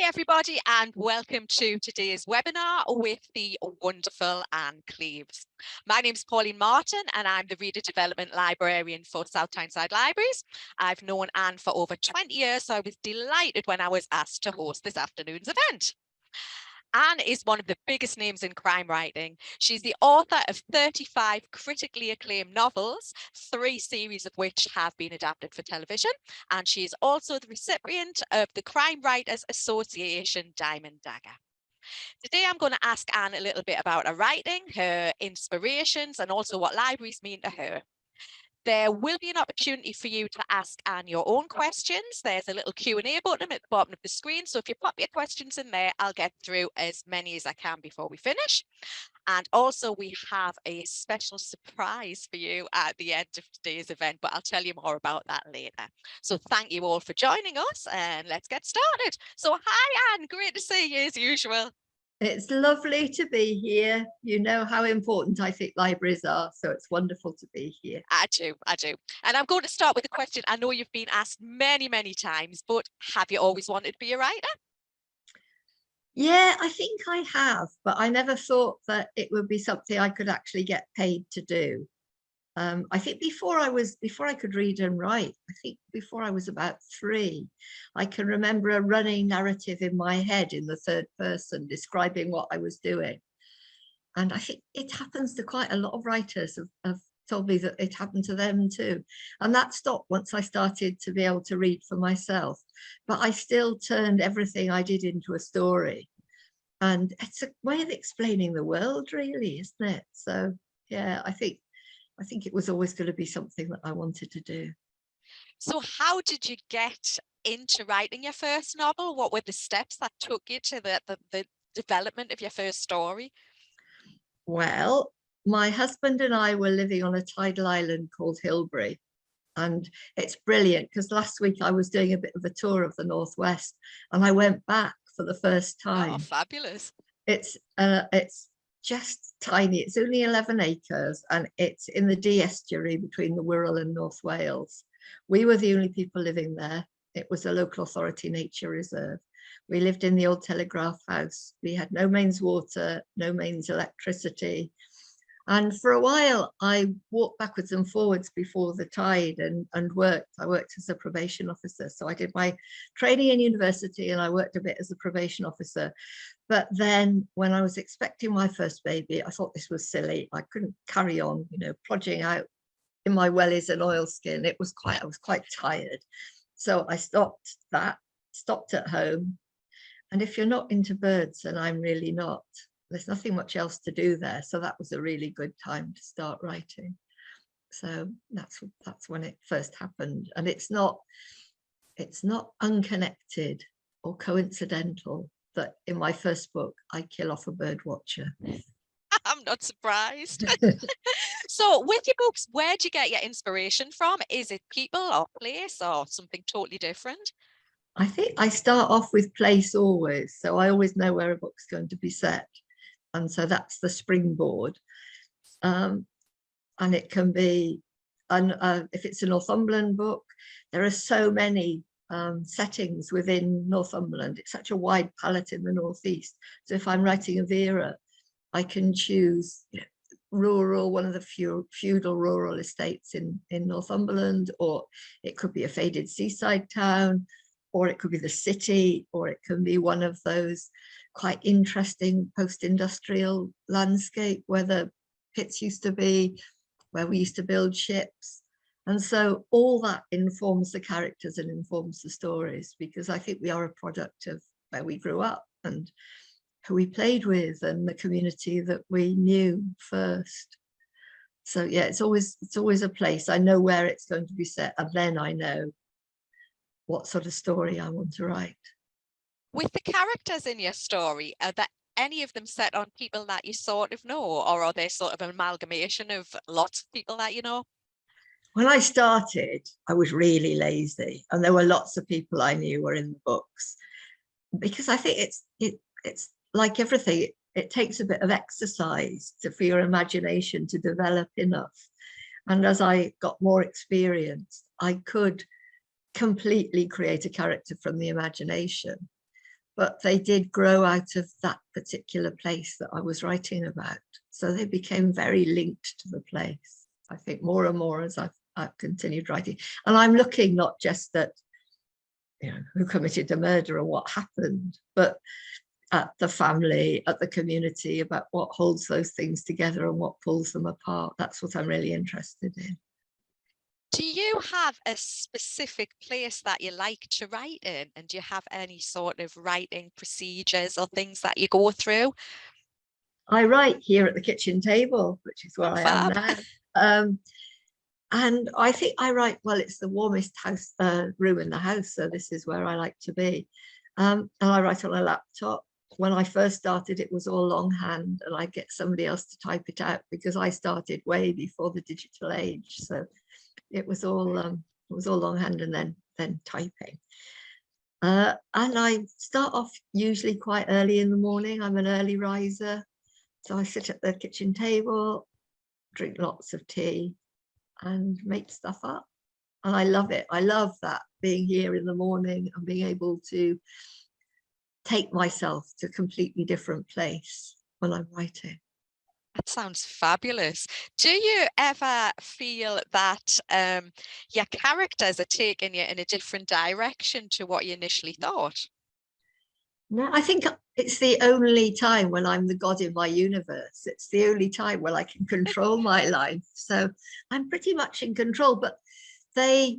Hi everybody and welcome to today's webinar with the wonderful Anne Cleeves. My name is Pauline Martin and I'm the Reader Development Librarian for South Tyneside Libraries. I've known Anne for over 20 years, so I was delighted when I was asked to host this afternoon's event. Anne is one of the biggest names in crime writing. She's the author of 35 critically acclaimed novels, 3 series of which have been adapted for television, and she is also the recipient of the Crime Writers Association Diamond Dagger. Today, I'm going to ask Anne a little bit about her writing, her inspirations, and also what libraries mean to her. There will be an opportunity for you to ask Anne your own questions. There's a little Q&A button at the bottom of the screen. So if you pop your questions in there, I'll get through as many as I can before we finish. And also we have a special surprise for you at the end of today's event, but I'll tell you more about that later. So thank you all for joining us and let's get started. So hi, Anne, great to see you as usual. It's lovely to be here. You know how important I think libraries are, so it's wonderful to be here. I do. And I'm going to start with a question I know you've been asked many, many times, but have you always wanted to be a writer? Yeah, I think I have, but I never thought that it would be something I could actually get paid to do. I think before I could read and write, I think before I was about 3, I can remember a running narrative in my head in the third person describing what I was doing. And I think it happens to quite a lot of writers have told me that it happened to them too. And that stopped once I started to be able to read for myself. But I still turned everything I did into a story. And it's a way of explaining the world, really, isn't it? So, yeah, I think it was always going to be something that I wanted to do. So how did you get into writing your first novel? What were the steps that took you to the development of your first story? Well, my husband and I were living on a tidal island called Hilbury. And it's brilliant because last week I was doing a bit of a tour of the Northwest and I went back for the first time. Oh, fabulous. It's just tiny. It's only 11 acres and it's in the Dee estuary between the Wirral and North Wales. We were the only people living there. It was a local authority nature reserve. We lived in the old telegraph house. We had no mains water, no mains electricity. And for a while, I walked backwards and forwards before the tide and worked. I worked as a probation officer. So I did my training in university and I worked a bit as a probation officer. But then when I was expecting my first baby, I thought this was silly. I couldn't carry on, plodding out in my wellies and oilskin. I was quite tired. So I stopped at home. And if you're not into birds, and I'm really not, there's nothing much else to do there. So that was a really good time to start writing. So that's when it first happened. And it's not unconnected or coincidental that in my first book, I kill off a bird watcher. I'm not surprised. So with your books, where do you get your inspiration from? Is it people or place or something totally different? I think I start off with place always. So I always know where a book's going to be set. And so that's the springboard. And it can be, if it's a Northumberland book, there are so many settings within Northumberland. It's such a wide palette in the northeast. So if I'm writing a Vera, I can choose rural, one of the feudal rural estates in Northumberland, or it could be a faded seaside town, or it could be the city, or it can be one of those quite interesting post-industrial landscape where the pits used to be, where we used to build ships. And so all that informs the characters and informs the stories, because I think we are a product of where we grew up and who we played with and the community that we knew first. So yeah, it's always a place. I know where it's going to be set, and then I know what sort of story I want to write. With the characters in your story, are there any of them set on people that you sort of know, or are they sort of an amalgamation of lots of people that you know? When I started, I was really lazy, and there were lots of people I knew were in the books, because I think it's like everything. It takes a bit of exercise for your imagination to develop enough. And as I got more experienced, I could completely create a character from the imagination. but they did grow out of that particular place that I was writing about. So they became very linked to the place, I think, more and more as I've continued writing. And I'm looking not just at, you know, who committed the murder or what happened, but at the family, at the community, about what holds those things together and what pulls them apart. That's what I'm really interested in. Do you have a specific place that you like to write in? And do you have any sort of writing procedures or things that you go through? I write here at the kitchen table, which is where I am now. And I think I write, well, it's the warmest house room in the house, so this is where I like to be. And I write on a laptop. When I first started, it was all longhand, and I get somebody else to type it out because I started way before the digital age. So it was all longhand and then typing. And I start off usually quite early in the morning. I'm an early riser, so I sit at the kitchen table, drink lots of tea, and make stuff up. And I love it. I love that, being here in the morning and being able to take myself to a completely different place when I'm writing. That sounds fabulous. Do you ever feel that your characters are taking you in a different direction to what you initially thought? No, I think it's the only time when I'm the god in my universe. It's the only time when I can control my life. So I'm pretty much in control, but I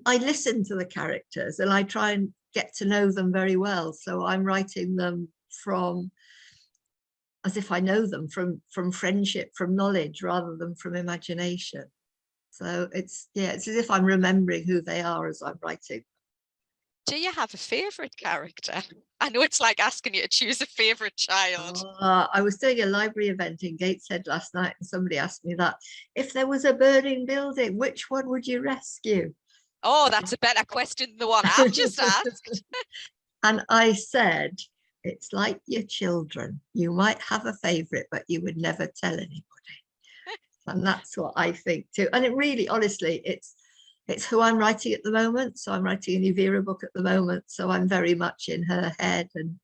listen to the characters and I try and get to know them very well. So I'm writing them from as if I know them, from friendship, from knowledge, rather than from imagination. So it's as if I'm remembering who they are as I'm writing. Do you have a favorite character? I know it's like asking you to choose a favorite child. I was doing a library event in Gateshead last night, and somebody asked me that, if there was a burning building, which one would you rescue? Oh, that's a better question than the one I've just asked. And I said, it's like your children. You might have a favorite, but you would never tell anybody. And that's what I think too. And it really, honestly, it's who I'm writing at the moment. So I'm writing a new Vera book at the moment. So I'm very much in her head and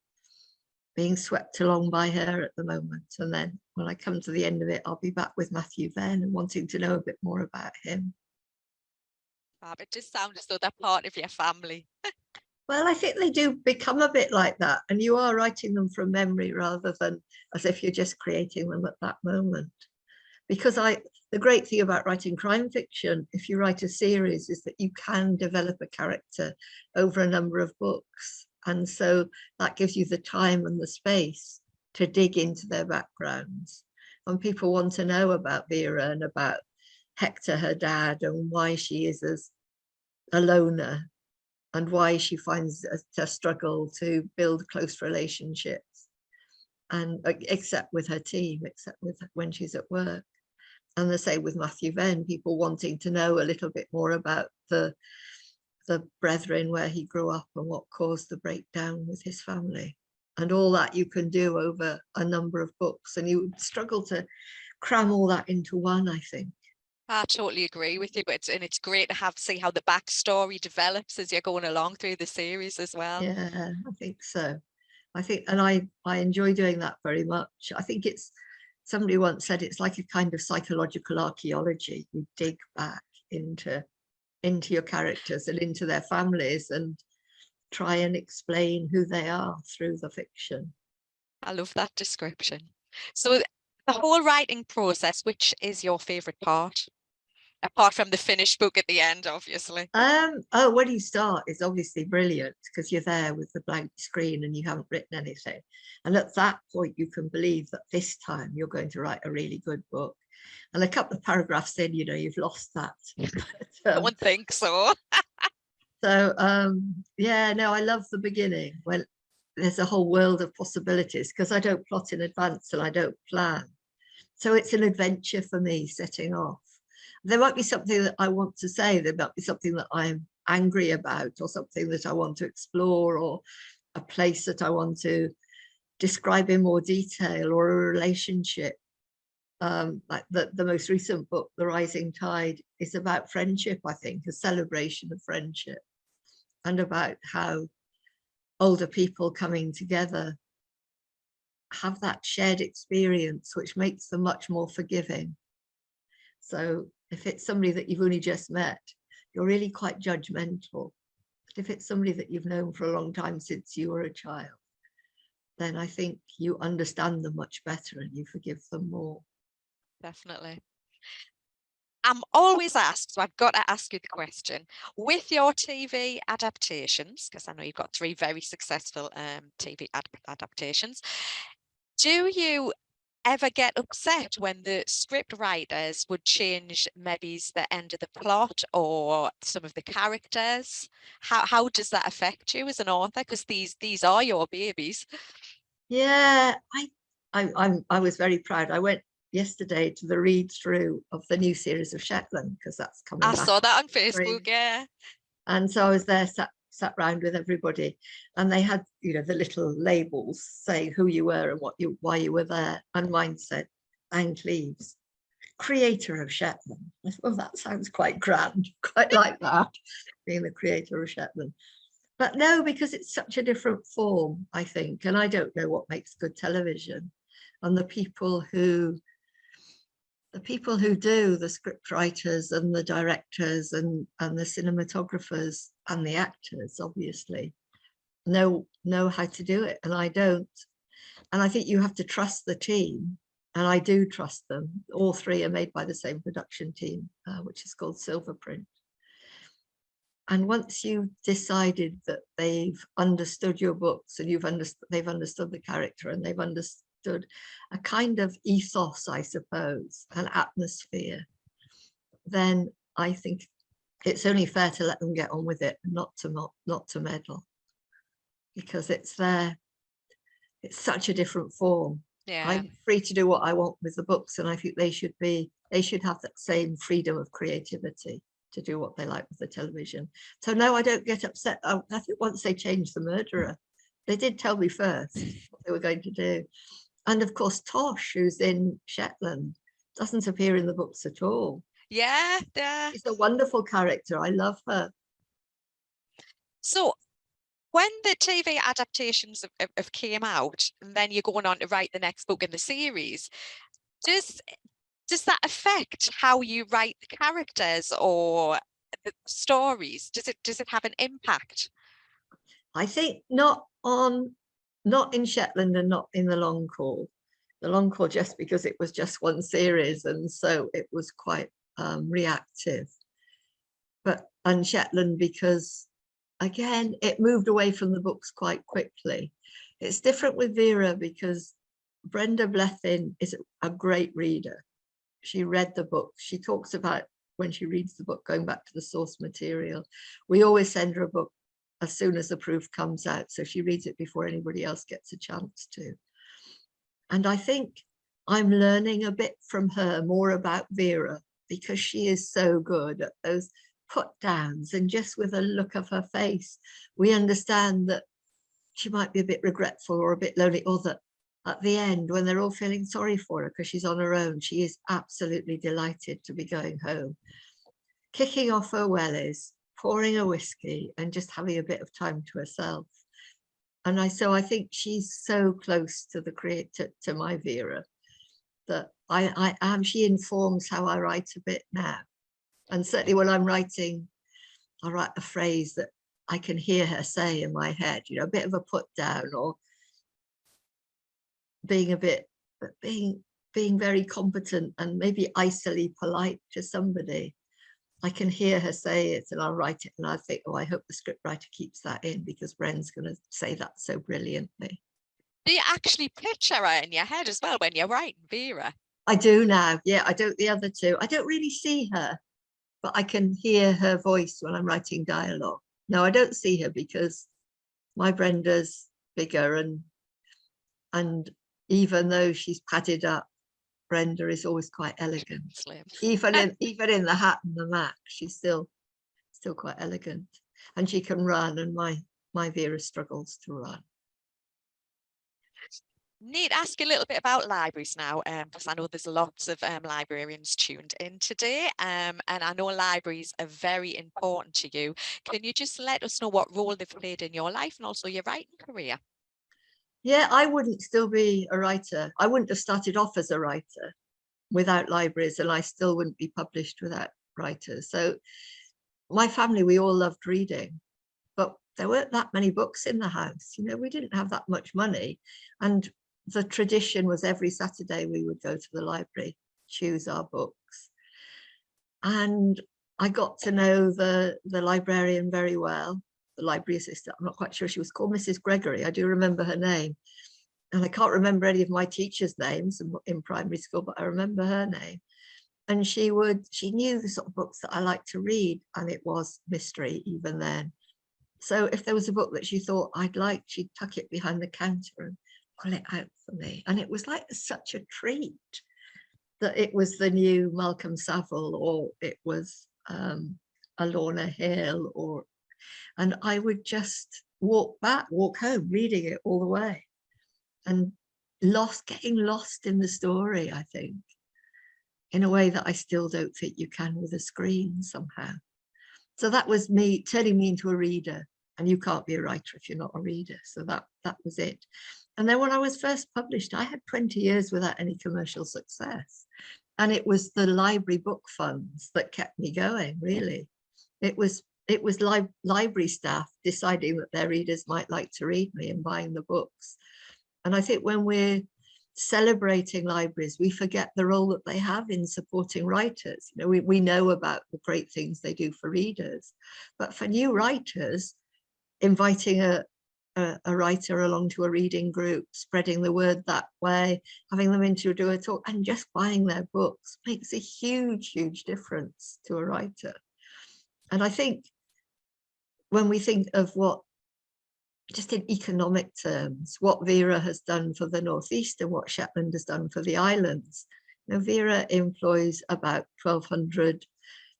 being swept along by her at the moment. And then when I come to the end of it, I'll be back with Matthew Venn and wanting to know a bit more about him. It just sounds as though they're part of your family. Well, I think they do become a bit like that. And you are writing them from memory rather than as if you're just creating them at that moment. Because the great thing about writing crime fiction, if you write a series, is that you can develop a character over a number of books. And so that gives you the time and the space to dig into their backgrounds. When people want to know about Vera and about Hector, her dad, and why she is as a loner and why she finds a struggle to build close relationships, and except with her team, except with when she's at work. And the same with Matthew Venn, people wanting to know a little bit more about the brethren, where he grew up and what caused the breakdown with his family. And all that you can do over a number of books, and you would struggle to cram all that into one, I think. I totally agree with you, and it's great to see how the backstory develops as you're going along through the series as well. Yeah, I think so. And I enjoy doing that very much. I think somebody once said it's like a kind of psychological archaeology. You dig back into your characters and into their families and try and explain who they are through the fiction. I love that description. So the whole writing process, which is your favorite part? Apart from the finished book at the end, obviously. When you start, it's obviously brilliant because you're there with the blank screen and you haven't written anything. And at that point, you can believe that this time you're going to write a really good book. And a couple of paragraphs in, you've lost that. I don't think so. So, I love the beginning when there's a whole world of possibilities, because I don't plot in advance and I don't plan. So it's an adventure for me setting off. There might be something that I want to say, there might be something that I'm angry about, or something that I want to explore, or a place that I want to describe in more detail, or a relationship. Like the most recent book, The Rising Tide, is about friendship, I think, a celebration of friendship, and about how older people coming together have that shared experience, which makes them much more forgiving. So if it's somebody that you've only just met, you're really quite judgmental. But if it's somebody that you've known for a long time since you were a child, then I think you understand them much better and you forgive them more. Definitely. I'm always asked, so I've got to ask you the question, with your TV adaptations, because I know you've got 3 very successful TV adaptations, do you ever get upset when the script writers would change maybe the end of the plot or some of the characters? How does that affect you as an author? Because these are your babies. Yeah, I was very proud. I went yesterday to the read through of the new series of Shetland, because that's coming I back. saw that on Facebook, yeah. And so I was there, sat round with everybody, and they had, you know, the little labels saying who you were and why you were there. And mine said, Anne Cleeves, creator of Shetland. I thought, well, that sounds quite grand, quite like that, being the creator of Shetland. But no, because it's such a different form, I think, and I don't know what makes good television. And the people who do, the script writers and the directors and the cinematographers and the actors, obviously know how to do it, and I don't. And I think you have to trust the team, and I do trust them. All 3 are made by the same production team, which is called Silverprint. And once you've decided that they've understood your books and they've understood the character and they've understood a kind of ethos, I suppose, an atmosphere, then I think it's only fair to let them get on with it and not to meddle, because it's such a different form. Yeah. I'm free to do what I want with the books, and I think they should have that same freedom of creativity to do what they like with the television. So no, I don't get upset. I think once they changed the murderer, they did tell me first what they were going to do. And of course, Tosh, who's in Shetland, doesn't appear in the books at all. Yeah. She's a wonderful character. I love her. So when the TV adaptations have came out, and then you're going on to write the next book in the series, does that affect how you write the characters or the stories? Does it have an impact? I think not in Shetland and not in the long call. The long call, just because it was just one series, and so it was quite reactive. But on Shetland, because again, it moved away from the books quite quickly. It's different with Vera, because Brenda Blethyn is a great reader. She read the book. She talks about, when she reads the book, going back to the source material. We always send her a book as soon as the proof comes out, so she reads it before anybody else gets a chance to. And I think I'm learning a bit from her more about Vera, because she is so good at those put downs, and just with a look of her face, we understand that she might be a bit regretful or a bit lonely, or that at the end, when they're all feeling sorry for her because she's on her own, she is absolutely delighted to be going home, kicking off her wellies, pouring a whiskey, and just having a bit of time to herself. And so I think she's so close to the creator, to my Vera, that she informs how I write a bit now. And certainly when I'm writing, I write a phrase that I can hear her say in my head, you know, a bit of a put down, or being very competent and maybe icily polite to somebody. I can hear her say it, and I'll write it, and I think, oh, I hope the scriptwriter keeps that in, because Bren's going to say that so brilliantly. Do you actually picture her in your head as well when you're writing Vera? I do now. Yeah, I don't the other two. I don't really see her, but I can hear her voice when I'm writing dialogue. No, I don't see her, because my Brenda's bigger, and even though she's padded up, Brenda is always quite elegant. Slim. Even in the hat and the mac, she's still quite elegant, and she can run, and my Vera struggles to run. Need to ask you a little bit about libraries now, because I know there's lots of librarians tuned in today, and I know libraries are very important to you. Can you just let us know what role they've played in your life and also your writing career? Yeah, I wouldn't still be a writer. I wouldn't have started off as a writer without libraries, and I still wouldn't be published without writers. So my family, we all loved reading, but there weren't that many books in the house. You know, we didn't have that much money. And the tradition was every Saturday we would go to the library, choose our books. And I got to know the librarian very well, the library assistant. I'm not quite sure, she was called Mrs. Gregory. I do remember her name. And I can't remember any of my teachers' names in primary school, but I remember her name. And she knew the sort of books that I liked to read, and it was mystery even then. So if there was a book that she thought I'd like, she'd tuck it behind the counter and pull it out for me. And it was like such a treat that it was the new Malcolm Saville, or it was a Lorna Hill, and I would just walk home reading it all the way, and getting lost in the story, I think, in a way that I still don't think you can with a screen somehow. So that was me turning me into a reader, and you can't be a writer if you're not a reader. So that was it. And then when I was first published, I had 20 years without any commercial success. And it was the library book funds that kept me going, really. It was library staff deciding that their readers might like to read me and buying the books. And I think when we're celebrating libraries, we forget the role that they have in supporting writers. You know, we know about the great things they do for readers, but for new writers, inviting a writer along to a reading group, spreading the word that way, having them into do a talk, and just buying their books makes a huge, huge difference to a writer. And I think when we think of what, just in economic terms, what Vera has done for the Northeast and what Shetland has done for the islands. Now, Vera employs about 1,200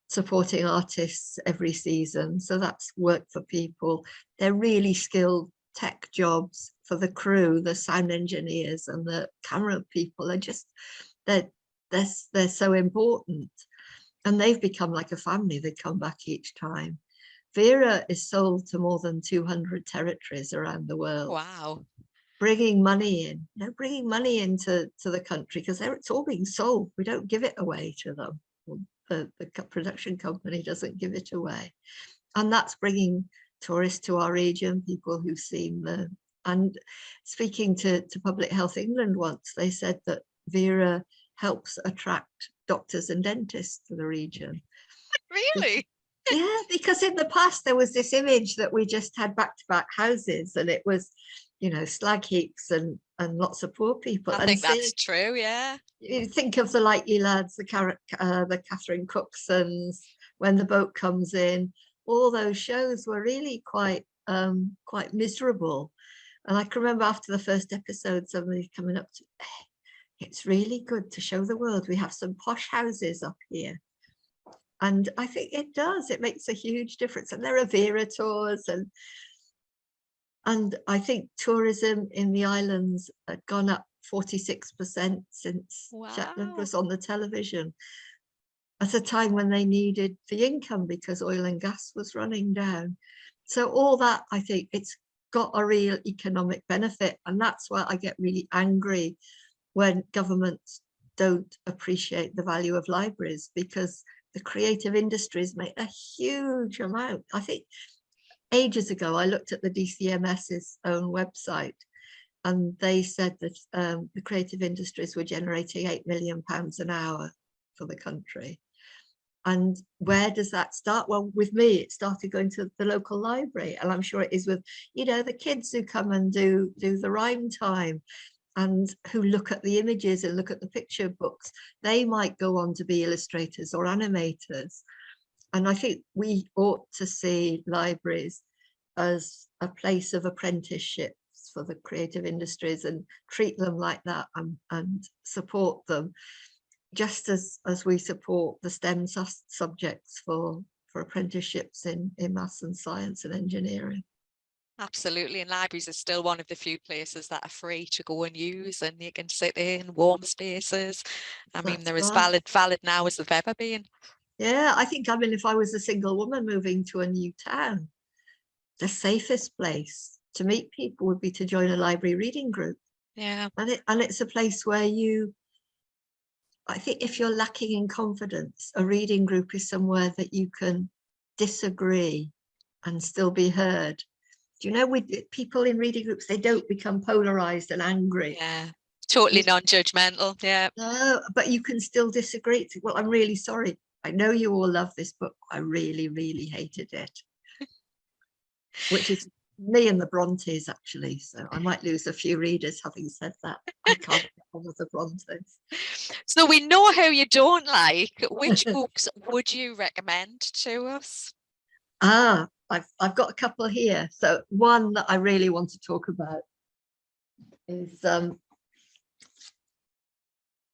supporting artists every season. So that's work for people. They're really skilled tech jobs for the crew, the sound engineers and the camera people are just, they're so important. And they've become like a family. They come back each time. Vera is sold to more than 200 territories around the world. Wow. Bringing money in, bringing money into the country, because it's all being sold. We don't give it away to them. The production company doesn't give it away. And that's bringing tourists to our region, people who've seen and speaking to Public Health England once, they said that Vera helps attract doctors and dentists to the region. Really? Yeah, because in the past there was this image that we just had back-to-back houses, and it was, slag heaps and lots of poor people. I think that's true, yeah. You think of the Likely Lads, the Catherine Cooksons, When the Boat Comes In. All those shows were really quite miserable. And I can remember after the first episode, somebody coming up to me, hey, it's really good to show the world we have some posh houses up here. And I think it does. It makes a huge difference. And there are Vera tours, and I think tourism in the islands had gone up 46% since Shetland was on the television, at a time when they needed the income because oil and gas was running down. So all that, I think it's got a real economic benefit. And that's why I get really angry when governments don't appreciate the value of libraries, because the creative industries make a huge amount. I think ages ago, I looked at the DCMS's own website, and they said that the creative industries were generating £8 million an hour for the country. And where does that start? Well, with me, it started going to the local library, and I'm sure it is with, the kids who come and do the rhyme time, and who look at the images and look at the picture books. They might go on to be illustrators or animators. And I think we ought to see libraries as a place of apprenticeships for the creative industries, and treat them like that, and support them, just as we support the STEM subjects for apprenticeships in maths and science and engineering. Absolutely, and libraries are still one of the few places that are free to go and use, and you can sit in warm spaces. I mean, That's they're as right. valid now as they've ever been. Yeah, I mean, if I was a single woman moving to a new town, the safest place to meet people would be to join a library reading group. Yeah. And it's a place where I think if you're lacking in confidence, a reading group is somewhere that you can disagree and still be heard. Do you know, with people in reading groups, they don't become polarized and angry. Yeah. Totally You, non-judgmental. Yeah. no, but you can still disagree. Well, I'm really sorry. I know you all love this book. I really, really hated it. Which is me and the Brontes, actually. So I might lose a few readers having said that. I can't get on with the Brontes. So we know who you don't like. Which books would you recommend to us? I've got a couple here. So one that I really want to talk about is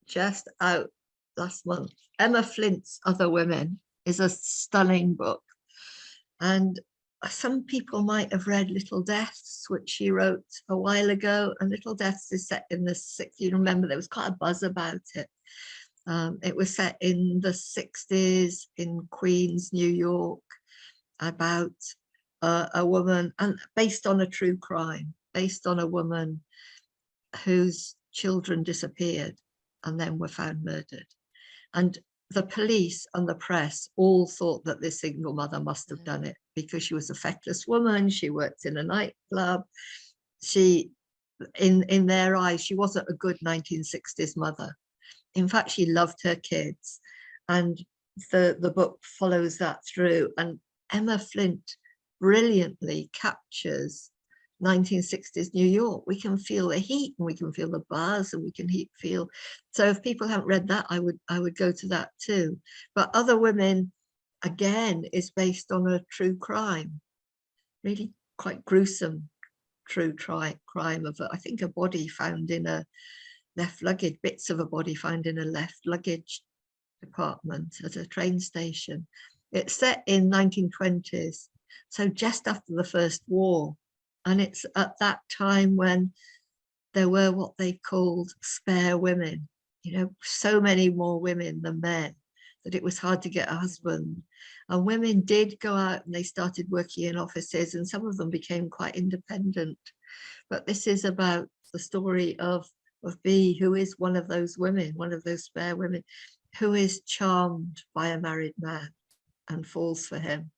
just out last month. Emma Flint's Other Women is a stunning book. And some people might have read Little Deaths, which she wrote a while ago. And Little Deaths is set in the 60s. You remember there was quite a buzz about it. It was set in the 60s in Queens, New York, about a woman, and based on a true crime, based on a woman whose children disappeared and then were found murdered. And the police and the press all thought that this single mother must have done it because she was a feckless woman. She worked in a nightclub. In their eyes, she wasn't a good 1960s mother. In fact, she loved her kids. And the book follows that through. And Emma Flint brilliantly captures 1960s New York. We can feel the heat and we can feel the buzz and we can feel. So if people haven't read that, I would go to that too. But Other Women, again, is based on a true crime, really quite gruesome true crime of, I think, a body found in a left luggage, bits of a body found in a left luggage department at a train station. It's set in 1920s, so just after the First War. And it's at that time when there were what they called spare women, so many more women than men that it was hard to get a husband. And women did go out and they started working in offices, and some of them became quite independent. But this is about the story of B, who is one of those women, one of those spare women, who is charmed by a married man and falls for him.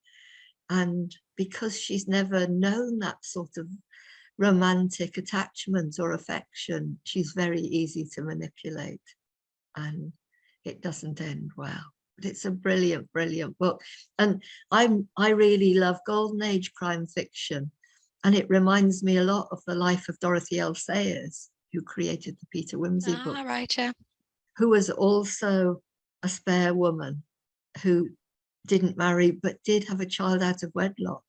And because she's never known that sort of romantic attachment or affection, she's very easy to manipulate, and it doesn't end well. But it's a brilliant, brilliant book. And I really love Golden Age crime fiction. And it reminds me a lot of the life of Dorothy L. Sayers, who created the Peter Wimsey book. Right, yeah. Who was also a spare woman who didn't marry, but did have a child out of wedlock.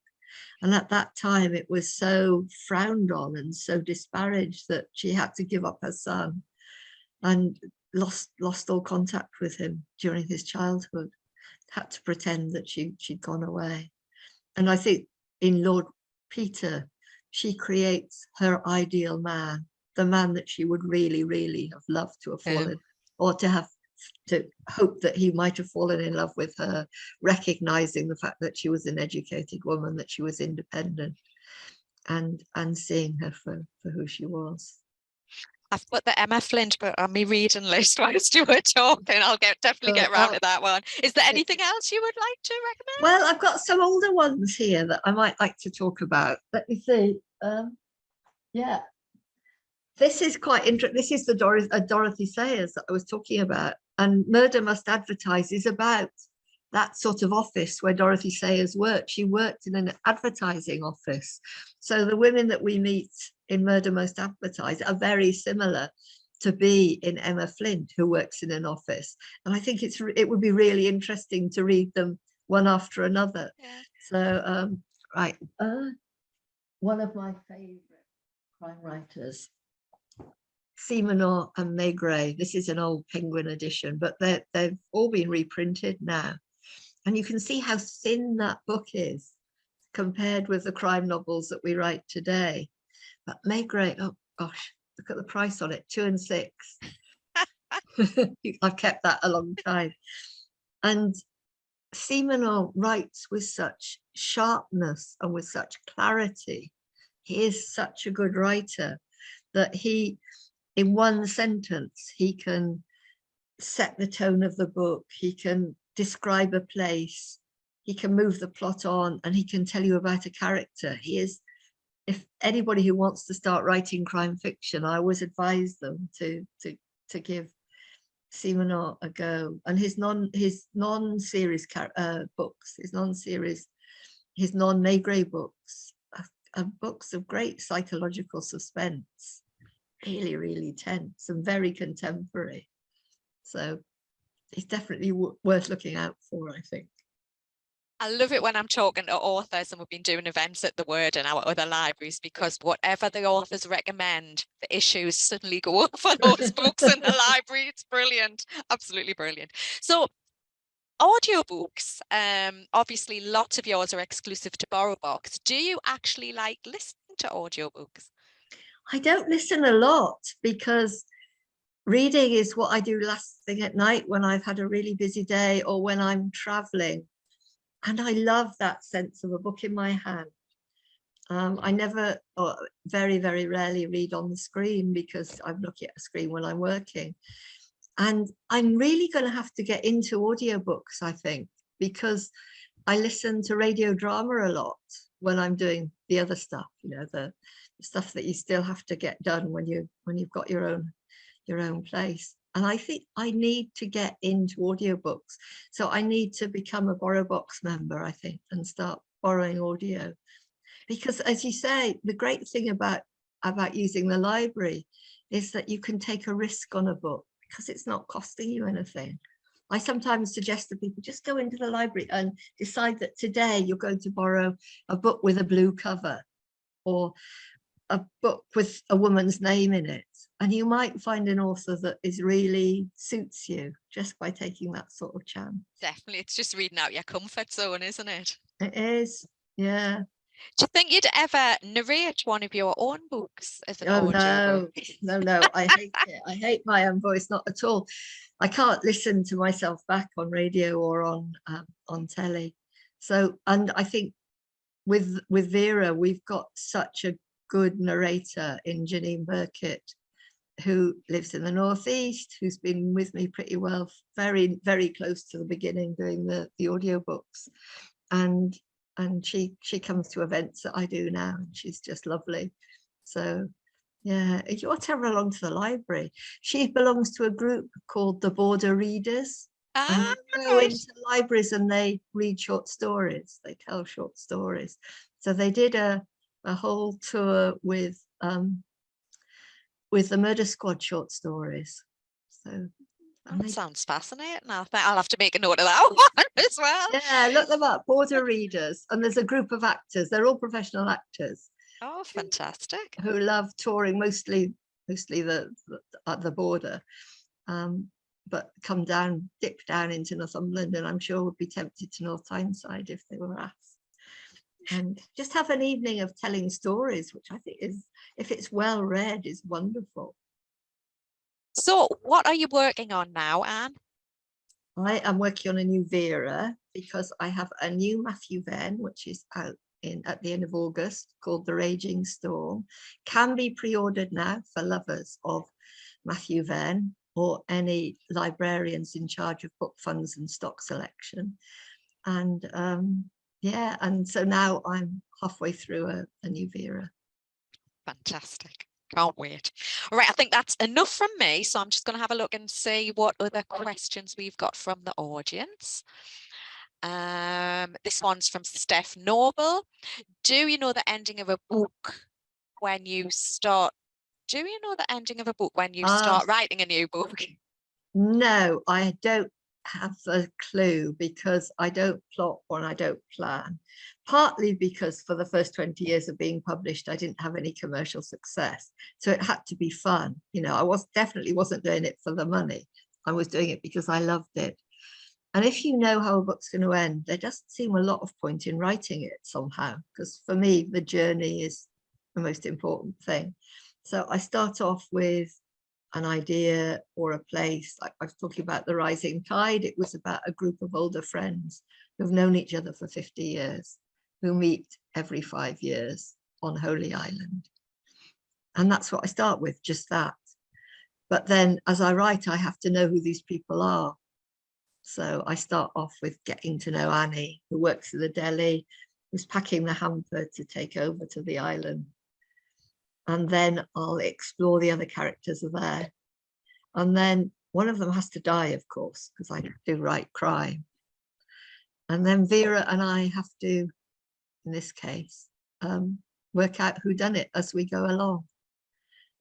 And at that time, it was so frowned on and so disparaged that she had to give up her son and lost all contact with him during his childhood, had to pretend that she'd gone away. And I think in Lord Peter, she creates her ideal man, the man that she would really, really have loved to have fallen, or to hope that he might have fallen in love with her, recognizing the fact that she was an educated woman, that she was independent, and seeing her for who she was. I've put the Emma Flint book on my reading list whilst you were talking. I'll definitely get around to that one. Is there anything else you would like to recommend? Well, I've got some older ones here that I might like to talk about. Let me see. Yeah, this is quite interesting. This is the Dorothy Sayers that I was talking about. And Murder Must Advertise is about that sort of office where Dorothy Sayers worked. She worked in an advertising office. So the women that we meet in Murder Must Advertise are very similar to be in Emma Flint, who works in an office. And I think it would be really interesting to read them one after another. Yeah. So, right. One of my favorite crime writers, Simonor and Maigret. This is an old Penguin edition, but they've all been reprinted now. And you can see how thin that book is compared with the crime novels that we write today. But Maigret, oh gosh, look at the price on it, 2 and 6. I've kept that a long time. And Simenon writes with such sharpness and with such clarity. He is such a good writer that he, in one sentence, he can set the tone of the book, he can describe a place, he can move the plot on, and he can tell you about a character. He is, if anybody who wants to start writing crime fiction, I always advise them to give Simenon a go. And his non-series books, his non-Maigret books are books of great psychological suspense, really, really tense and very contemporary. So it's definitely worth looking out for, I think. I love it when I'm talking to authors, and we've been doing events at the Word and our other libraries, because whatever the authors recommend, the issues suddenly go up for those books in the library. It's brilliant, absolutely brilliant. So audiobooks, obviously lots of yours are exclusive to BorrowBox. Do you actually like listening to audiobooks? I don't listen a lot because reading is what I do last thing at night when I've had a really busy day or when I'm traveling. And I love that sense of a book in my hand. I never, or very, very rarely read on the screen because I'm looking at a screen when I'm working. And I'm really going to have to get into audiobooks, I think, because I listen to radio drama a lot when I'm doing the other stuff, you know, the stuff that you still have to get done when you've got your own place. And I think I need to get into audiobooks. So I need to become a BorrowBox member, I think, and start borrowing audio. Because as you say, the great thing about using the library is that you can take a risk on a book because it's not costing you anything. I sometimes suggest to people, just go into the library and decide that today you're going to borrow a book with a blue cover or a book with a woman's name in it. And you might find an author that really suits you just by taking that sort of chance. Definitely, it's just reading out your comfort zone, isn't it? It is, yeah. Do you think you'd ever narrate one of your own books as an audiobook? No, I hate it. I hate my own voice, not at all. I can't listen to myself back on radio or on telly. So, and I think with Vera, we've got such a good narrator in Janine Burkitt, who lives in the Northeast, who's been with me pretty well, very, very close to the beginning, doing the audiobooks. And she comes to events that I do now, and she's just lovely. So yeah, you ought to have her along to the library. She belongs to a group called the Border Readers. And they go into libraries and they read short stories, they tell short stories. So they did a whole tour with the Murder Squad short stories. So that sounds fascinating. I'll have to make a note of that one as well. Yeah, look them up, Border Readers. And there's a group of actors, they're all professional actors. Oh, fantastic. Who love touring, mostly at the border. But dip down into Northumberland, and I'm sure would be tempted to North Tyneside if they were asked. And just have an evening of telling stories, which I think is, if it's well read, is wonderful. So what are you working on now, Anne? I am working on a new Vera because I have a new Matthew Venn, which is out at the end of August, called The Raging Storm. Can be pre-ordered now for lovers of Matthew Venn or any librarians in charge of book funds and stock selection. And yeah, and so now I'm halfway through a new Vera. Fantastic. Can't wait. All right, I think that's enough from me. So I'm just going to have a look and see what other questions we've got from the audience. This one's from Steph Noble. Do you know the ending of a book when you start? Do you know the ending of a book when you start writing a new book? No, I don't have a clue because I don't plot or I don't plan. Partly because for the first 20 years of being published, I didn't have any commercial success. So it had to be fun. You know, definitely wasn't doing it for the money. I was doing it because I loved it. And if you know how a book's going to end, there doesn't seem a lot of point in writing it somehow, because for me, the journey is the most important thing. So I start off with an idea or a place. Like I was talking about The Rising Tide. It was about a group of older friends who've known each other for 50 years, who meet every 5 years on Holy Island. And that's what I start with, just that. But then as I write, I have to know who these people are. So I start off with getting to know Annie, who works at the deli, who's packing the hamper to take over to the island. And then I'll explore the other characters are there. And then one of them has to die, of course, because I do write crime. And then Vera and I have to, in this case, work out who done it as we go along.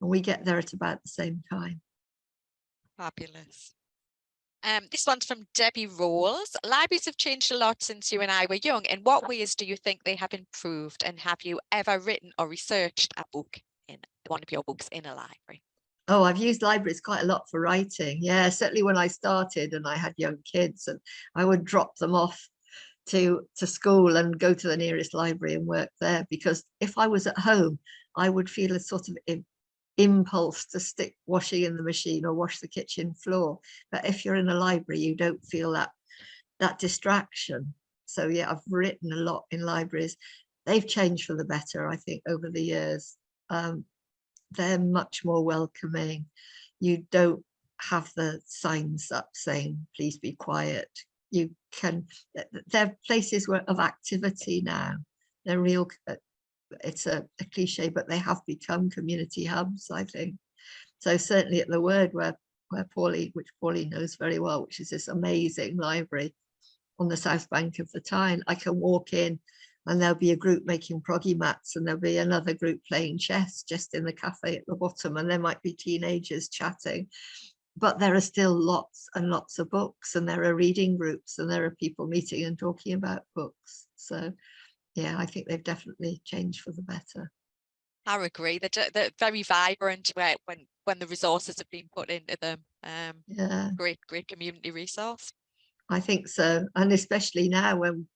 And we get there at about the same time. Fabulous. This one's from Debbie Rolls. Libraries have changed a lot since you and I were young. In what ways do you think they have improved? And have you ever written or researched a book in one of your books in a library? Oh, I've used libraries quite a lot for writing. Yeah, certainly when I started and I had young kids, and I would drop them off to school and go to the nearest library and work there, because if I was at home, I would feel a sort of impulse to stick washing in the machine or wash the kitchen floor. But if you're in a library, you don't feel that distraction. So yeah, I've written a lot in libraries. They've changed for the better, I think, over the years. They're much more welcoming. You don't have the signs up saying, please be quiet. You can, they're places of activity now. They're real, it's a cliche, but they have become community hubs, I think. So certainly at the Word, where Pauline, which Pauline knows very well, which is this amazing library on the south bank of the Tyne, I can walk in and there'll be a group making proggy mats, and there'll be another group playing chess just in the cafe at the bottom, and there might be teenagers chatting. But there are still lots and lots of books, and there are reading groups, and there are people meeting and talking about books. So yeah, I think they've definitely changed for the better. I agree. They're very vibrant when the resources have been put into them. Yeah, Great community resource. I think so. And especially now when,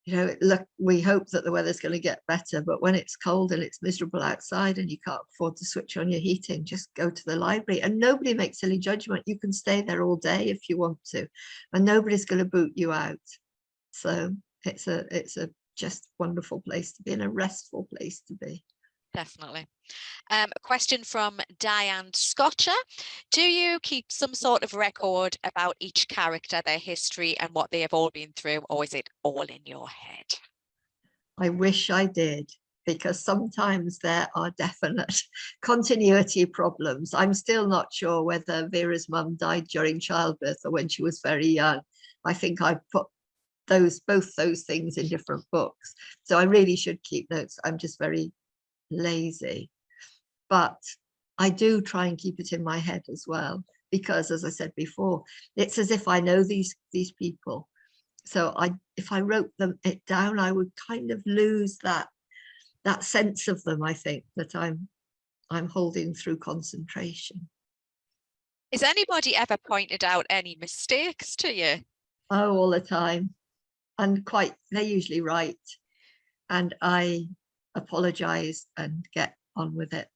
you know, look, we hope that the weather's going to get better, but when it's cold and it's miserable outside and you can't afford to switch on your heating, just go to the library, and nobody makes any judgment. You can stay there all day if you want to, and nobody's going to boot you out. So it's a just wonderful place to be, and a restful place to be. Definitely. A question from Diane Scotcher. Do you keep some sort of record about each character, their history, and what they have all been through, or is it all in your head? I wish I did, because sometimes there are definite continuity problems. I'm still not sure whether Vera's mum died during childbirth or when she was very young. I think I put both those things in different books. So I really should keep notes. I'm just very lazy. But I do try and keep it in my head as well, because as I said before, it's as if I know these people. So if I wrote it down, I would kind of lose that sense of them, I think, that I'm holding through concentration. Has anybody ever pointed out any mistakes to you? Oh, all the time. And they're usually right. And I apologize and get on with it.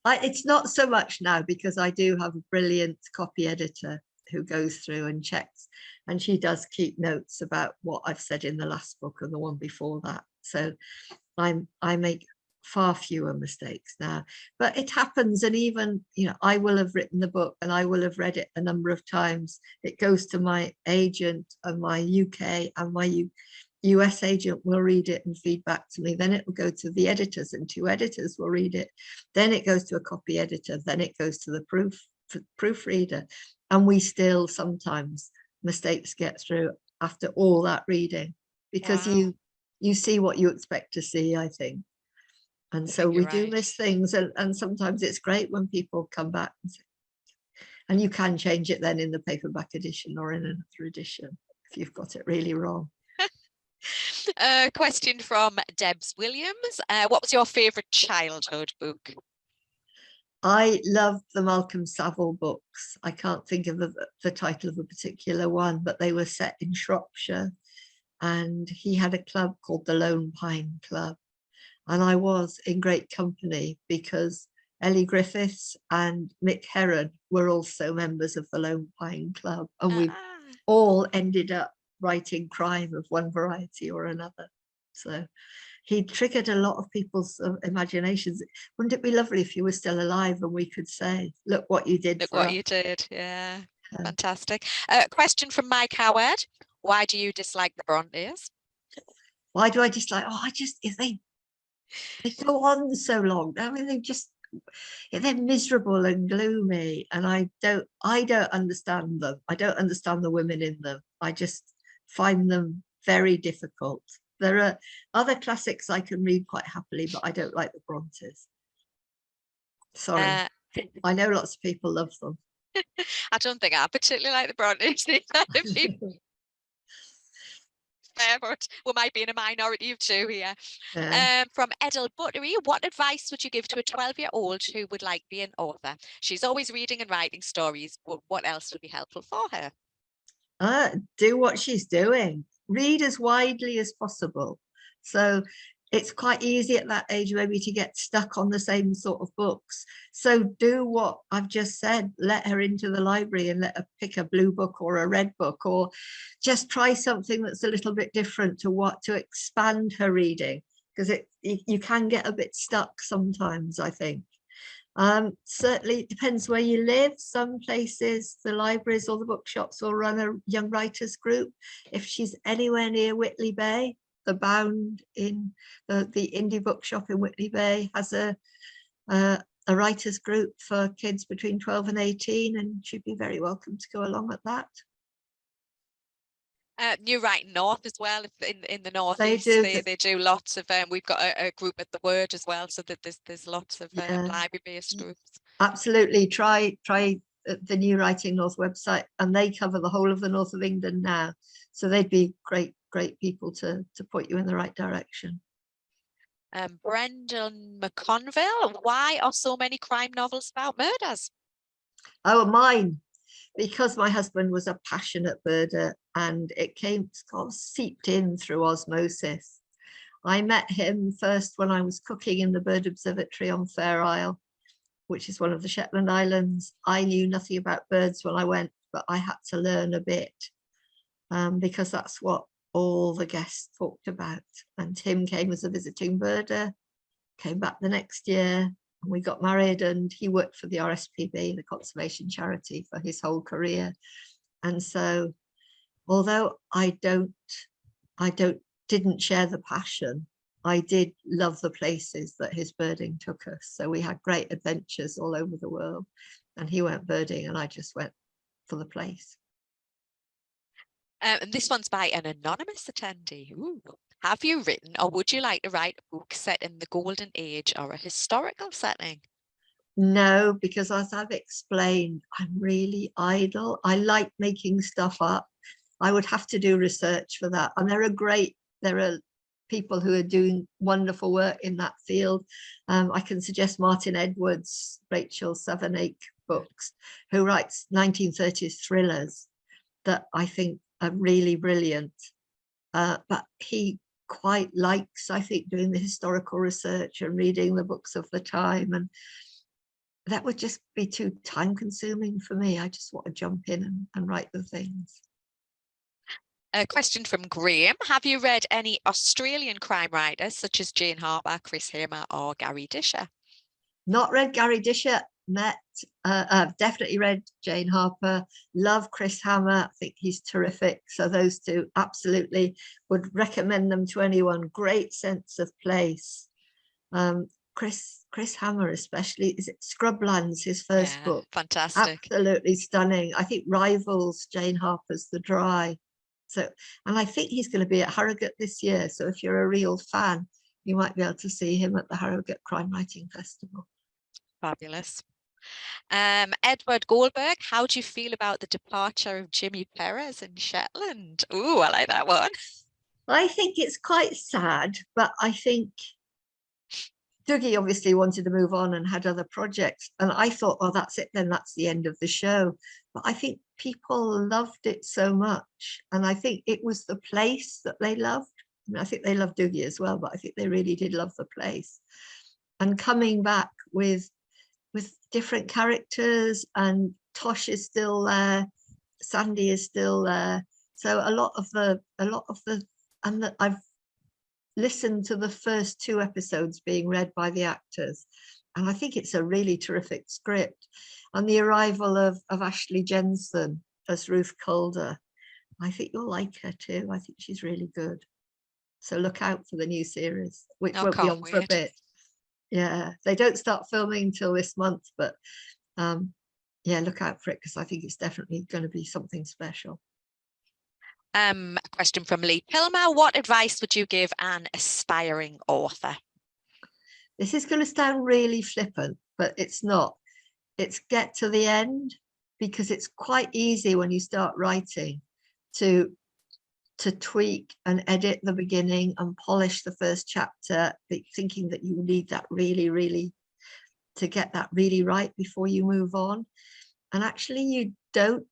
It's not so much now, because I do have a brilliant copy editor who goes through and checks, and she does keep notes about what I've said in the last book and the one before that. So I make far fewer mistakes now, but it happens. And even, you know, I will have written the book and I will have read it a number of times. It goes to my agent and my UK and my US agent will read it and feed back to me. Then it will go to the editors, and 2 editors will read it. Then it goes to a copy editor. Then it goes to the proofreader. And we still sometimes mistakes get through after all that reading, because Wow. you see what you expect to see, I think. And so we do miss things, and sometimes it's great when people come back and say, and you can change it then in the paperback edition or in another edition if you've got it really wrong. Question from Debs Williams. What was your favorite childhood book? I love the Malcolm Saville books. I can't think of the title of a particular one, but they were set in Shropshire, and he had a club called the Lone Pine Club. And I was in great company because Ellie Griffiths and Mick Herron were also members of the Lone Pine Club, and we all ended up writing crime of one variety or another. So he triggered a lot of people's imaginations. Wouldn't it be lovely if you were still alive and we could say, look what you did Look for what us. you did. Yeah, fantastic. Question from Mike Howard. Why do you dislike the Brontes? Why do I dislike? Oh, if they go on so long. I mean, they're miserable and gloomy, and I don't understand them. I don't understand the women in them. I just find them very difficult. There are other classics I can read quite happily, but I don't like the Brontes. Sorry. I know lots of people love them. I don't think I particularly like the Brontes. Fair, but we might be in a minority of two here. From Edel Buttery, what advice would you give to a 12-year-old who would like to be an author? She's always reading and writing stories, but what else would be helpful for her? Do what she's doing. Read as widely as possible. So it's quite easy at that age maybe to get stuck on the same sort of books. So do what I've just said. Let her into the library and let her pick a blue book or a red book, or just try something that's a little bit different to expand her reading, because you can get a bit stuck sometimes, I think. Certainly it depends where you live. Some places, the libraries or the bookshops will run a young writers group. If she's anywhere near Whitley Bay, the Bound in the indie bookshop in Whitley Bay has a writers group for kids between 12 and 18, and she'd be very welcome to go along at that. New Writing North as well, in the northeast they do lots of we've got a group at the Word as well, so that there's lots of library based groups. Absolutely. Try the New Writing North website, and they cover the whole of the north of England now, so they'd be great people to point you in the right direction. Brendan McConville, why are so many crime novels about murders? Oh, mine. Because my husband was a passionate birder, and it seeped in through osmosis. I met him first when I was cooking in the Bird Observatory on Fair Isle, which is one of the Shetland Islands. I knew nothing about birds when I went, but I had to learn a bit because that's what all the guests talked about. And Tim came as a visiting birder, came back the next year, and we got married, and he worked for the RSPB, the conservation charity, for his whole career. And so although I didn't share the passion, I did love the places that his birding took us. So we had great adventures all over the world, and he went birding and I just went for the place. And this one's by an anonymous attendee. Ooh. Have you written, or would you like to write a book set in the Golden Age or a historical setting? No, because as I've explained, I'm really idle. I like making stuff up. I would have to do research for that. And there are people who are doing wonderful work in that field. I can suggest Martin Edwards, Rachel Sevenake books, who writes 1930s thrillers that I think are really brilliant. But he quite likes, I think, doing the historical research and reading the books of the time, and that would just be too time consuming for me. I just want to jump in and write the things. A question from Graham. Have you read any Australian crime writers such as Jane Harper, Chris Hammer or Gary Disher? Not read Gary Disher. I've definitely read Jane Harper. Love Chris Hammer. I think he's terrific. So those two, absolutely would recommend them to anyone. Great sense of place. Chris Hammer especially. Is it Scrublands, his first book? Fantastic. Absolutely stunning. I think rivals Jane Harper's The Dry. So, and I think he's going to be at Harrogate this year. So if you're a real fan, you might be able to see him at the Harrogate Crime Writing Festival. Fabulous. Edward Goldberg, how do you feel about the departure of Jimmy Perez in Shetland? Ooh, I like that one. I think it's quite sad, but I think Dougie obviously wanted to move on and had other projects. And I thought, oh, that's it, then that's the end of the show. But I think people loved it so much. And I think it was the place that they loved. I mean, I think they loved Dougie as well, but I think they really did love the place. And coming back with different characters, and Tosh is still there, Sandy is still there. So I've listened to the first 2 episodes being read by the actors, and I think it's a really terrific script. And the arrival of Ashley Jensen as Ruth Calder, I think you'll like her too. I think she's really good. So look out for the new series, which won't be on for a bit. Yeah, they don't start filming till this month, but yeah, look out for it, because I think it's definitely going to be something special. A question from Lee Kilmer. What advice would you give an aspiring author? This is going to sound really flippant, but it's not. It's get to the end, because it's quite easy when you start writing to tweak and edit the beginning and polish the first chapter, thinking that you need that really to get that really right before you move on. And actually you don't.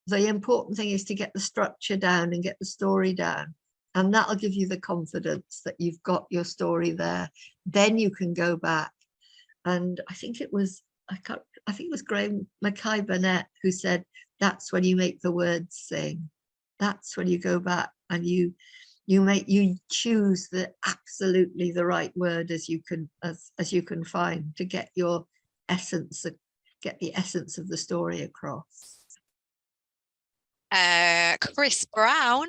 The important thing is to get the structure down and get the story down, and that'll give you the confidence that you've got your story there. Then you can go back. And I think it was Graham Mackay Burnett who said, that's when you make the words sing. That's when you go back and you choose absolutely the right word as you can find to get your essence, get the essence of the story across. Chris Brown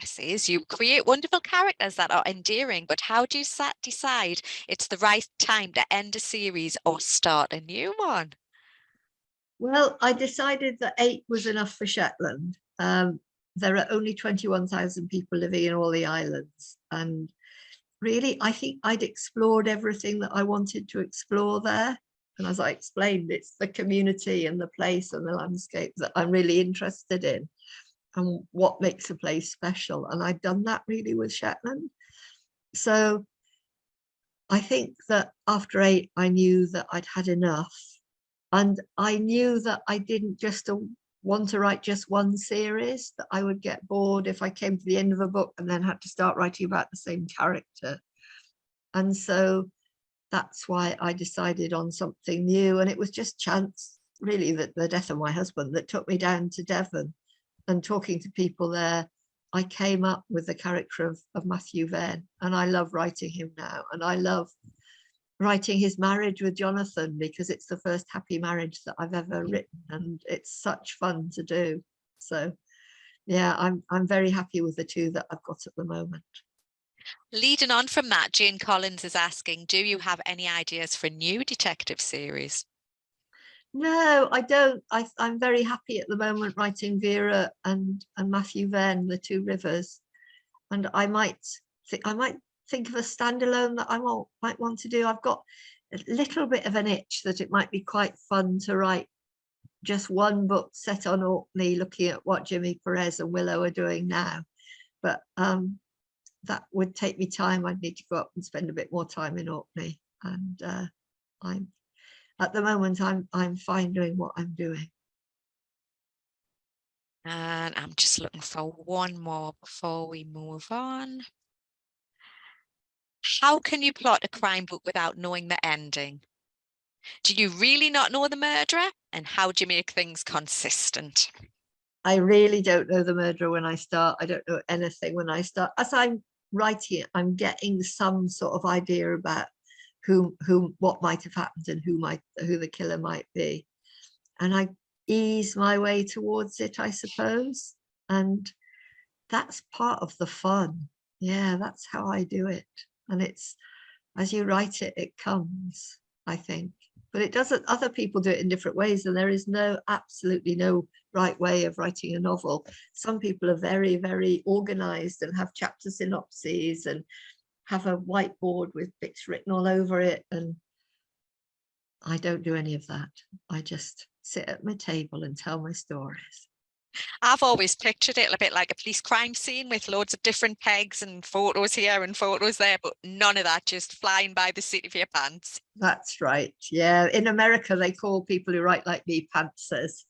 says, you create wonderful characters that are endearing, but how do you decide it's the right time to end a series or start a new one? Well, I decided that 8 was enough for Shetland. There are only 21,000 people living in all the islands, and really I think I'd explored everything that I wanted to explore there. And as I explained, it's the community and the place and the landscape that I'm really interested in, and what makes a place special. And I'd done that really with Shetland. So I think that after 8, I knew that I'd had enough. And I knew that I didn't just want to write just one series, that I would get bored if I came to the end of a book and then had to start writing about the same character. And so that's why I decided on something new. And it was just chance, really, that the death of my husband that took me down to Devon, and talking to people there, I came up with the character of Matthew Venn, and I love writing him now. And I love writing his marriage with Jonathan, because it's the first happy marriage that I've ever written, and it's such fun to do. So yeah, I'm very happy with the 2 that I've got at the moment. Leading on from that, Jane Collins is asking, do you have any ideas for a new detective series? No, I don't. I'm very happy at the moment writing Vera and Matthew Venn, the 2 rivers, and I might think of a standalone that I might want to do. I've got a little bit of an itch that it might be quite fun to write just one book set on Orkney, looking at what Jimmy Perez and Willow are doing now. But that would take me time. I'd need to go up and spend a bit more time in Orkney. And at the moment, I'm fine doing what I'm doing. And I'm just looking for one more before we move on. How can you plot a crime book without knowing the ending? Do you really not know the murderer? And how do you make things consistent? I really don't know the murderer when I start. I don't know anything when I start. As I'm writing it, I'm getting some sort of idea about what might have happened and who the killer might be. And I ease my way towards it, I suppose. And that's part of the fun. Yeah, that's how I do it. And it's, as you write it, it comes, I think. But it doesn't, other people do it in different ways, and there is absolutely no right way of writing a novel. Some people are very, very organized and have chapter synopses and have a whiteboard with bits written all over it. And I don't do any of that. I just sit at my table and tell my stories. I've always pictured it a bit like a police crime scene with loads of different pegs and photos here and photos there, but none of that, just flying by the seat of your pants. That's right. Yeah. In America, they call people who write like me pantsers.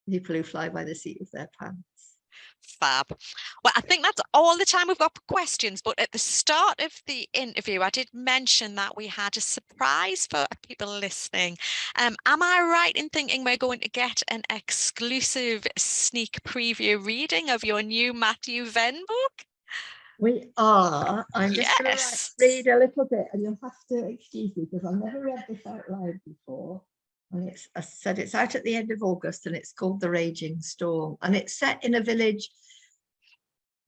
People who fly by the seat of their pants. Fab. Well, I think that's all the time we've got for questions. But at the start of the interview, I did mention that we had a surprise for people listening. Am I right in thinking we're going to get an exclusive sneak preview reading of your new Matthew Venn book? We are. I'm just going to Yes. read a little bit, and you'll have to excuse me because I've never read this out loud before. And it's, I said, it's out at the end of August, and it's called The Raging Storm, and it's set in a village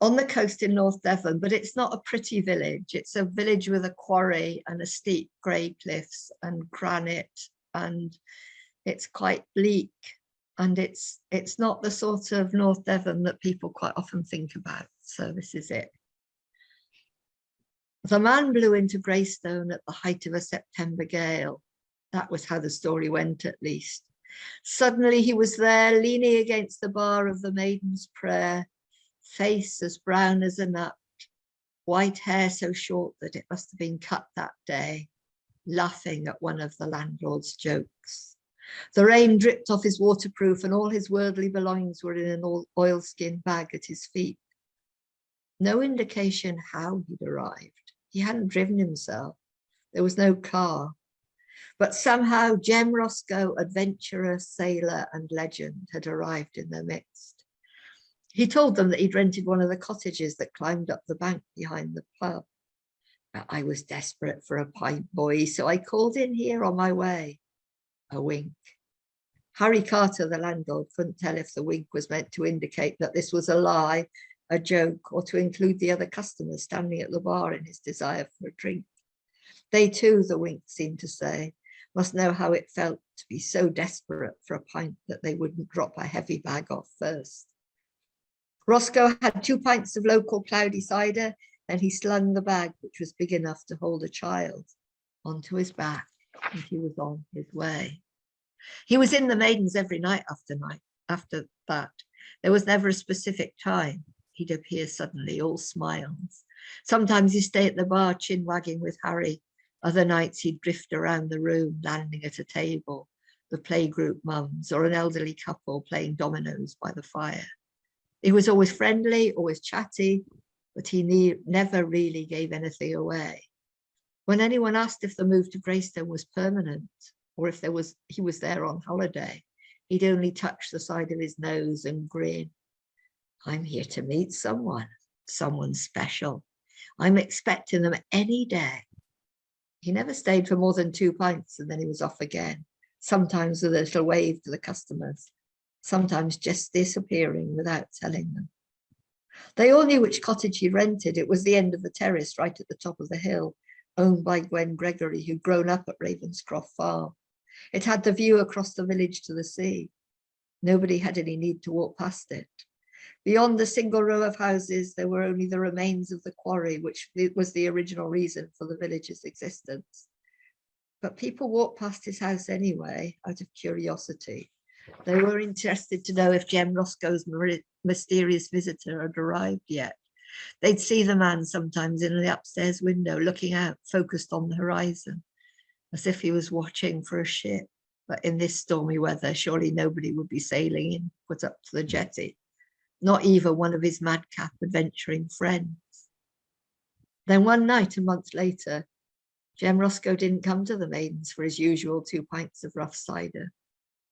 on the coast in North Devon, but it's not a pretty village. It's a village with a quarry and a steep grey cliffs and granite, and it's quite bleak. And it's not the sort of North Devon that people quite often think about. So this is it. The man blew into Greystone at the height of a September gale. That was how the story went, at least. Suddenly he was there, leaning against the bar of the Maiden's Prayer, face as brown as a nut, white hair so short that it must have been cut that day, laughing at one of the landlord's jokes. The rain dripped off his waterproof and all his worldly belongings were in an oilskin bag at his feet. No indication how he'd arrived. He hadn't driven himself. There was no car. But somehow Jem Roscoe, adventurer, sailor, and legend, had arrived in their midst. He told them that he'd rented one of the cottages that climbed up the bank behind the pub. I was desperate for a pint, boy, so I called in here on my way. A wink. Harry Carter, the landlord, couldn't tell if the wink was meant to indicate that this was a lie, a joke, or to include the other customers standing at the bar in his desire for a drink. They too, the wink seemed to say, must know how it felt to be so desperate for a pint that they wouldn't drop a heavy bag off first. Roscoe had 2 pints of local cloudy cider, and he slung the bag, which was big enough to hold a child, onto his back, and he was on his way. He was in the Maidens every night after that. There was never a specific time. He'd appear suddenly, all smiles. Sometimes he'd stay at the bar, chin wagging with Harry. Other nights he'd drift around the room, landing at a table, the playgroup mums, or an elderly couple playing dominoes by the fire. He was always friendly, always chatty, but he never really gave anything away. When anyone asked if the move to Greystone was permanent, or if he was there on holiday, he'd only touch the side of his nose and grin. I'm here to meet someone special. I'm expecting them any day. He never stayed for more than 2 pints and then he was off again, sometimes with a little wave to the customers, sometimes just disappearing without telling them. They all knew which cottage he rented. It was the end of the terrace right at the top of the hill, owned by Gwen Gregory, who'd grown up at Ravenscroft Farm. It had the view across the village to the sea. Nobody had any need to walk past it. Beyond the single row of houses, there were only the remains of the quarry, which was the original reason for the village's existence. But people walked past his house anyway, out of curiosity. They were interested to know if Jem Roscoe's mysterious visitor had arrived yet. They'd see the man sometimes in the upstairs window, looking out, focused on the horizon, as if he was watching for a ship. But in this stormy weather, surely nobody would be sailing in, put up to the jetty. Not even one of his madcap adventuring friends. Then one night, a month later, Jem Roscoe didn't come to the Maidens for his usual 2 pints of rough cider.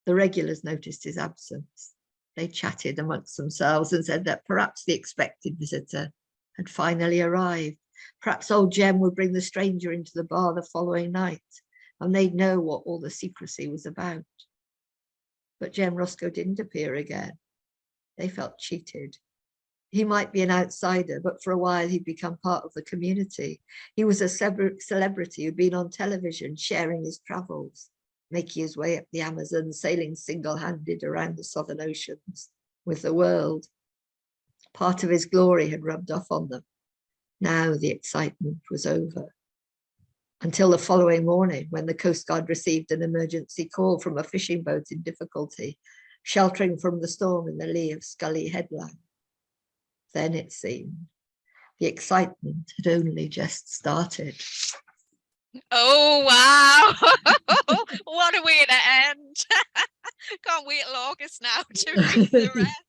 The regulars noticed his absence. They chatted amongst themselves and said that perhaps the expected visitor had finally arrived. Perhaps old Jem would bring the stranger into the bar the following night, and they'd know what all the secrecy was about. But Jem Roscoe didn't appear again. They felt cheated. He might be an outsider, but for a while he'd become part of the community. He was a celebrity who'd been on television, sharing his travels, making his way up the Amazon, sailing single-handed around the Southern Oceans with the world. Part of his glory had rubbed off on them. Now the excitement was over. Until the following morning, when the Coast Guard received an emergency call from a fishing boat in difficulty, sheltering from the storm in the lee of Scully Headland. Then it seemed the excitement had only just started. Oh, wow. What a way to end. Can't wait till August now to read the rest.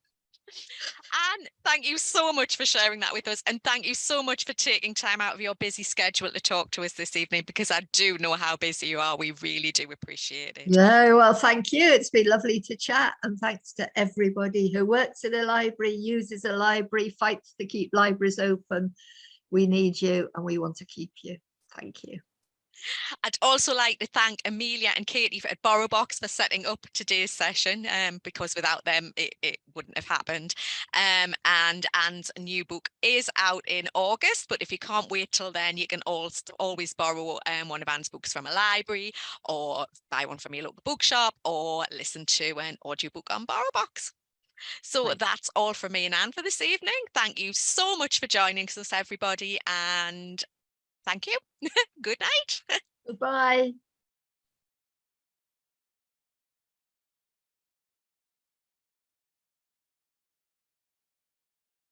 And thank you so much for sharing that with us. And thank you so much for taking time out of your busy schedule to talk to us this evening, because I do know how busy you are. We really do appreciate it. No, well, thank you. It's been lovely to chat. And thanks to everybody who works in a library, uses a library, fights to keep libraries open. We need you and we want to keep you. Thank you. I'd also like to thank Amelia and Katie at BorrowBox for setting up today's session, because without them, it wouldn't have happened. And Anne's new book is out in August, but if you can't wait till then, you can always borrow one of Anne's books from a library, or buy one from your local bookshop, or listen to an audiobook on BorrowBox. So that's all from me and Anne for this evening. Thank you so much for joining us, everybody, and thank you. Good night. Goodbye.